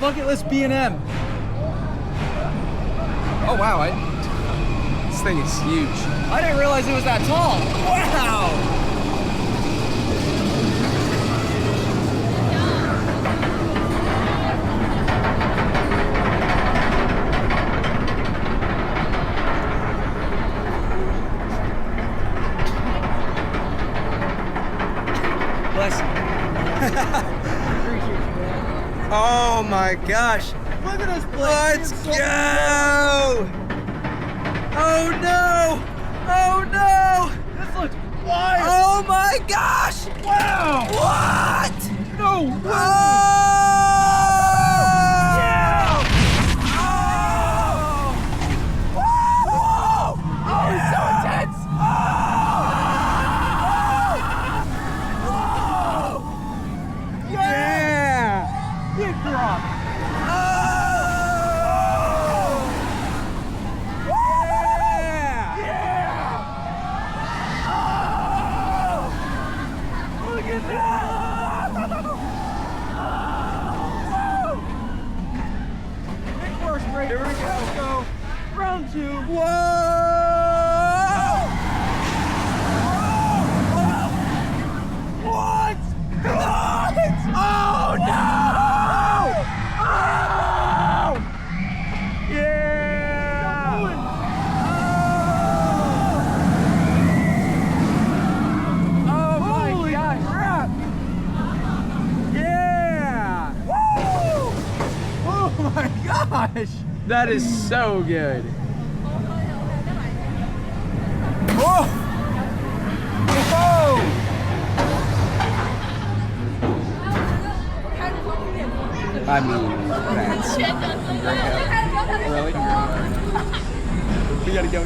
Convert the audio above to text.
Bucket list B&M. Oh wow, this thing is huge. I didn't realize it was that tall. Wow! Bless you. Oh my gosh! Look at us play. Let's go! Oh no! Oh no! This looks wild! Oh my gosh! Wow! What? No way! Oh! Yeah! Oh! Whoa! Oh, it's so intense! Yeah! Big drop! Oh! Look at that! Big first break. Here we go. Let's go. Round two. Whoa! What? What? Oh no! Oh! Yeah! Oh my Holy gosh! crap! Yeah! Woo! Oh my gosh! That is so good. Oh! Oh! I mean, that's really? We gotta go.